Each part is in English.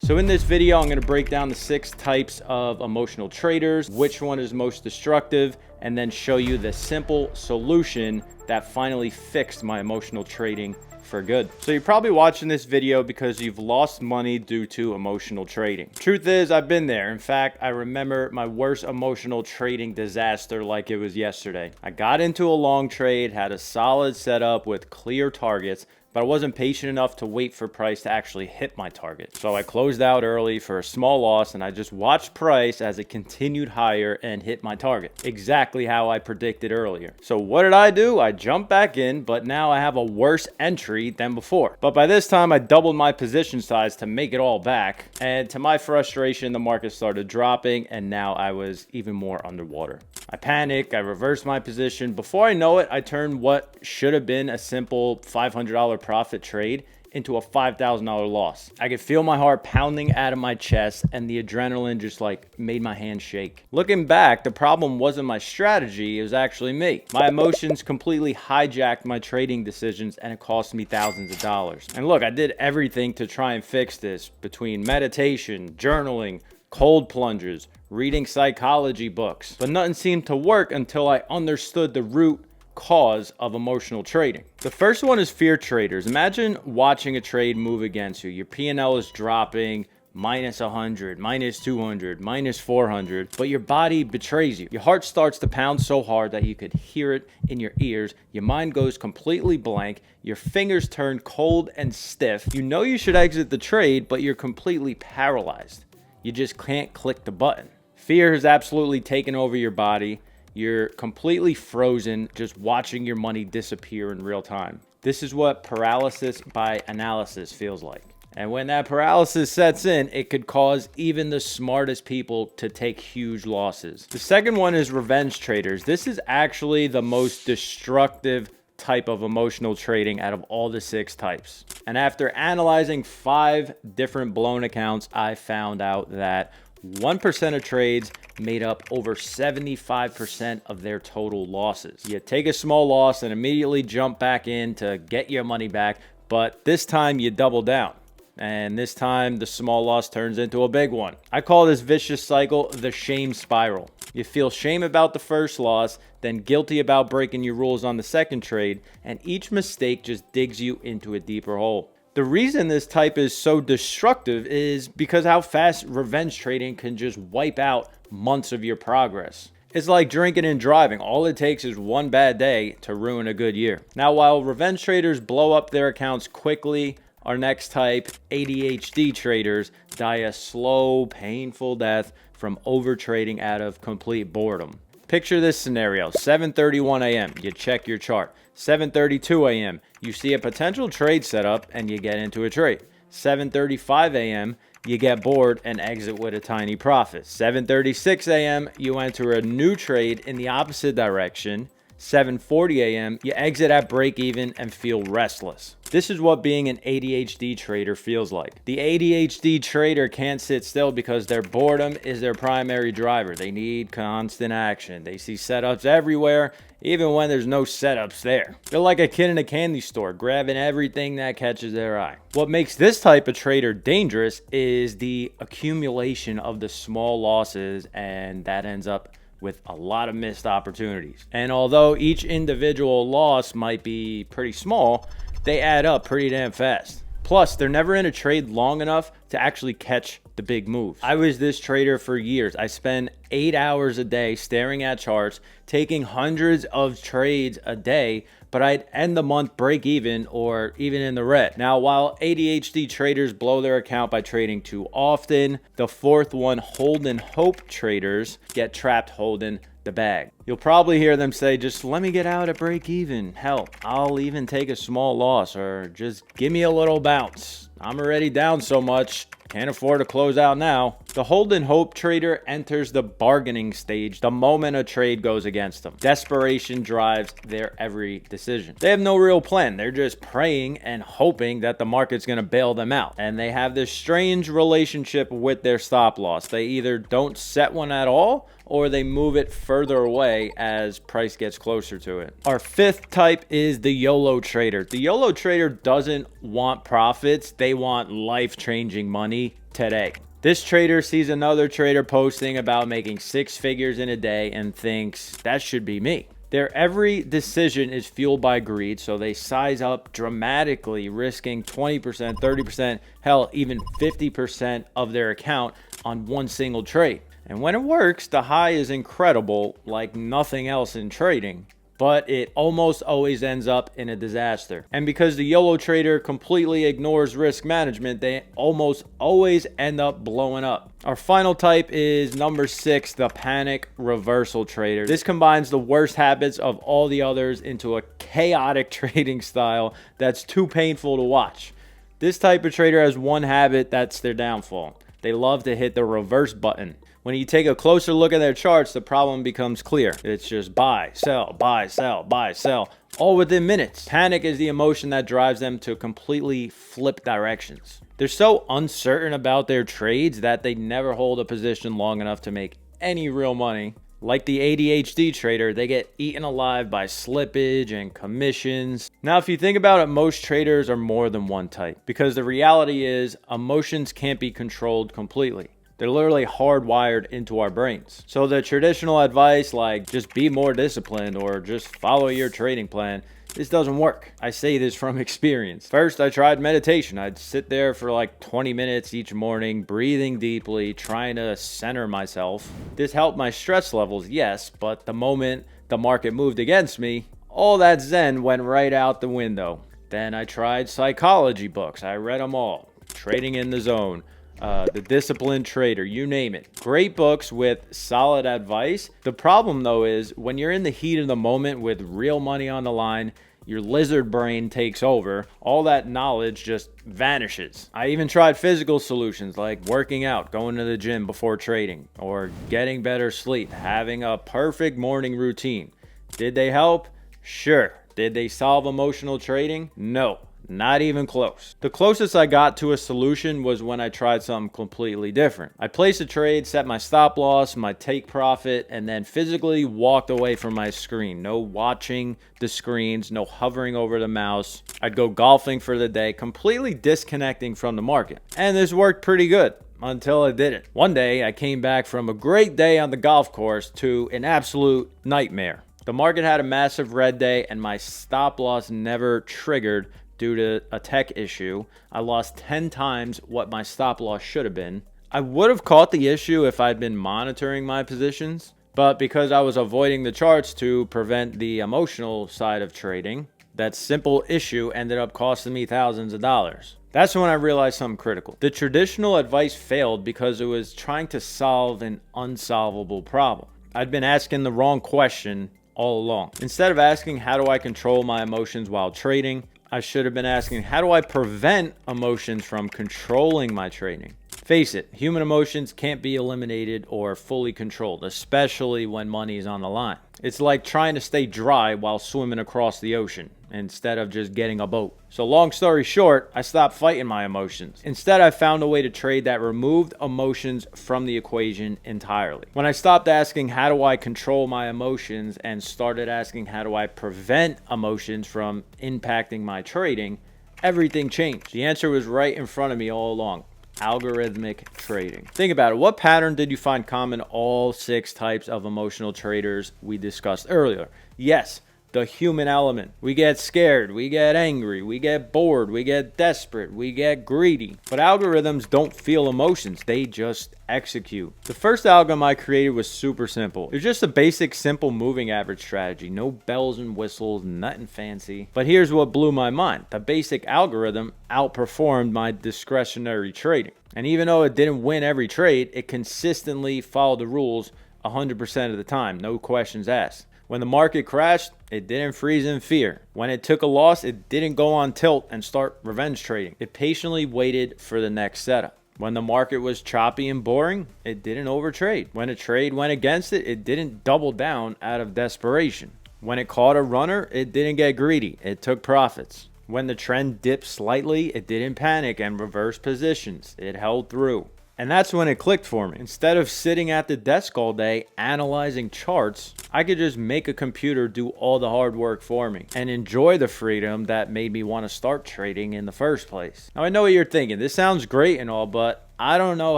So in this video, I'm going to break down the 6 types of emotional traders, which one is most destructive, and then show you the simple solution that finally fixed my emotional trading for good. So you're probably watching this video because you've lost money due to emotional trading. Truth is, I've been there. In fact, I remember my worst emotional trading disaster like it was yesterday. I got into a long trade, had a solid setup with clear targets, but I wasn't patient enough to wait for price to actually hit my target. So I closed out early for a small loss, and I just watched price as it continued higher and hit my target. Exactly how I predicted earlier. So what did I do? I jumped back in, but now I have a worse entry than before. But by this time, I doubled my position size to make it all back. And to my frustration, the market started dropping, and now I was even more underwater. I panicked, I reversed my position. Before I know it, I turned what should have been a simple $500 profit trade into a $5,000 loss. I could feel my heart pounding out of my chest, and the adrenaline just made my hands shake. Looking back, the problem wasn't my strategy, it was actually me. My emotions completely hijacked my trading decisions, and it cost me thousands of dollars. And look, I did everything to try and fix this, between meditation, journaling, cold plunges, reading psychology books, but nothing seemed to work until I understood the root cause of emotional trading. The first one is fear traders. Imagine watching a trade move against you. Your P&L is dropping minus 100, minus 200, minus 400, but your body betrays you. Your heart starts to pound so hard that you could hear it in your ears. Your mind goes completely blank. Your fingers turn cold and stiff. You know you should exit the trade, but you're completely paralyzed. You just can't click the button. Fear has absolutely taken over your body. You're completely frozen, just watching your money disappear in real time. This is what paralysis by analysis feels like. And when that paralysis sets in, it could cause even the smartest people to take huge losses. The second one is revenge traders. This is actually the most destructive type of emotional trading out of all the 6 types. And after analyzing 5 different blown accounts, I found out that 1% of trades made up over 75% of their total losses. You take a small loss and immediately jump back in to get your money back, but this time you double down. And this time the small loss turns into a big one. I call this vicious cycle the shame spiral. You feel shame about the first loss, then guilty about breaking your rules on the second trade, and each mistake just digs you into a deeper hole. The reason this type is so destructive is because how fast revenge trading can just wipe out months of your progress. It's like drinking and driving. All it takes is one bad day to ruin a good year. Now, while revenge traders blow up their accounts quickly, our next type, ADHD traders, die a slow, painful death from overtrading out of complete boredom. Picture this scenario: 7:31 a.m., you check your chart. 7:32 a.m., you see a potential trade setup and you get into a trade. 7:35 a.m., you get bored and exit with a tiny profit. 7:36 a.m., you enter a new trade in the opposite direction. 7:40 a.m., you exit at break even and feel restless. This is what being an ADHD trader feels like. The ADHD trader can't sit still because their boredom is their primary driver. They need constant action. They see setups everywhere, even when there's no setups there. They're like a kid in a candy store, grabbing everything that catches their eye. What makes this type of trader dangerous is the accumulation of the small losses, and that ends up with a lot of missed opportunities. And although each individual loss might be pretty small, they add up pretty damn fast. Plus, they're never in a trade long enough to actually catch the big moves. I was this trader for years. I spent 8 hours a day staring at charts, taking hundreds of trades a day, but I'd end the month break even or even in the red. Now, while ADHD traders blow their account by trading too often, the fourth one, hold and hope traders, get trapped holding the bag. You'll probably hear them say, just let me get out at break even. Hell, I'll even take a small loss, or just give me a little bounce. I'm already down so much, can't afford to close out now. The hold and hope trader enters the bargaining stage the moment a trade goes against them. Desperation drives their every decision. They have no real plan. They're just praying and hoping that the market's going to bail them out. And they have this strange relationship with their stop loss. They either don't set one at all, or they move it further away as price gets closer to it. Our fifth type is the YOLO trader. The YOLO trader doesn't want profits. They want life-changing money today. This trader sees another trader posting about making 6 figures in a day and thinks that should be me. Their every decision is fueled by greed, so they size up dramatically, risking 20%, 30%, hell, even 50% of their account on one single trade. And when it works, the high is incredible, like nothing else in trading. But it almost always ends up in a disaster. And because the YOLO trader completely ignores risk management, they almost always end up blowing up. Our final type is number 6, the panic reversal trader. This combines the worst habits of all the others into a chaotic trading style that's too painful to watch. This type of trader has one habit that's their downfall. They love to hit the reverse button. When you take a closer look at their charts, the problem becomes clear. It's just buy, sell, buy, sell, buy, sell, all within minutes. Panic is the emotion that drives them to completely flip directions. They're so uncertain about their trades that they never hold a position long enough to make any real money. Like the ADHD trader, they get eaten alive by slippage and commissions. Now, if you think about it, most traders are more than one type, because the reality is emotions can't be controlled completely. They're literally hardwired into our brains. So the traditional advice like just be more disciplined or just follow your trading plan, this doesn't work. I say this from experience. First, I tried meditation. I'd sit there for like 20 minutes each morning, breathing deeply, trying to center myself. This helped my stress levels, yes, but the moment the market moved against me, all that Zen went right out the window. Then I tried psychology books. I read them all. Trading in the Zone, The Disciplined Trader, you name it. Great books with solid advice. The problem though is when you're in the heat of the moment with real money on the line, your lizard brain takes over. All that knowledge just vanishes. I even tried physical solutions like working out, going to the gym before trading, or getting better sleep, having a perfect morning routine. Did they help? Sure. Did they solve emotional trading? No. Not even close. The closest I got to a solution was when I tried something completely different. I placed a trade, set my stop loss, my take profit, and then physically walked away from my screen. No watching the screens, no hovering over the mouse. I'd go golfing for the day, completely disconnecting from the market. And this worked pretty good until it didn't. One day, I came back from a great day on the golf course to an absolute nightmare. The market had a massive red day and my stop loss never triggered due to a tech issue. I lost 10 times what my stop loss should have been. I would have caught the issue if I'd been monitoring my positions, but because I was avoiding the charts to prevent the emotional side of trading, that simple issue ended up costing me thousands of dollars. That's when I realized something critical. The traditional advice failed because it was trying to solve an unsolvable problem. I'd been asking the wrong question all along. Instead of asking, how do I control my emotions while trading? I should have been asking, how do I prevent emotions from controlling my trading? Face it, human emotions can't be eliminated or fully controlled, especially when money is on the line. It's like trying to stay dry while swimming across the ocean instead of just getting a boat. So long story short, I stopped fighting my emotions. Instead, I found a way to trade that removed emotions from the equation entirely. When I stopped asking, how do I control my emotions, and started asking, how do I prevent emotions from impacting my trading, everything changed. The answer was right in front of me all along. Algorithmic trading. Think about it. What pattern did you find common in all 6 types of emotional traders we discussed earlier? Yes, the human element. We get scared, we get angry, we get bored, we get desperate, we get greedy. But algorithms don't feel emotions, they just execute. The first algorithm I created was super simple. It was just a basic simple moving average strategy. No bells and whistles, nothing fancy. But here's what blew my mind. The basic algorithm outperformed my discretionary trading. And even though it didn't win every trade, it consistently followed the rules 100% of the time, no questions asked. When the market crashed, it didn't freeze in fear. When it took a loss, it didn't go on tilt and start revenge trading. It patiently waited for the next setup. When the market was choppy and boring, it didn't overtrade. When a trade went against it, it didn't double down out of desperation. When it caught a runner, it didn't get greedy. It took profits. When the trend dipped slightly, it didn't panic and reverse positions. It held through. And that's when it clicked for me. Instead of sitting at the desk all day analyzing charts, I could just make a computer do all the hard work for me and enjoy the freedom that made me want to start trading in the first place. Now I know what you're thinking. This sounds great and all, but I don't know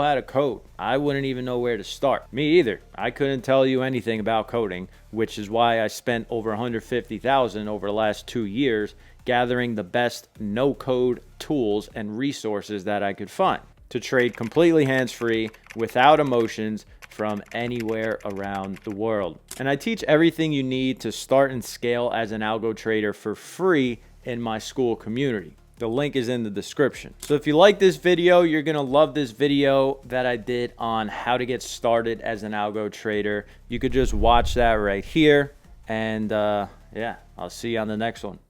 how to code. I wouldn't even know where to start. Me either. I couldn't tell you anything about coding, which is why I spent over $150,000 over the last 2 years gathering the best no-code tools and resources that I could find to trade completely hands-free without emotions from anywhere around the world. And I teach everything you need to start and scale as an algo trader for free in my school community. The link is in the description. So if you like this video, you're gonna love this video that I did on how to get started as an algo trader. You could just watch that right here. And yeah, I'll see you on the next one.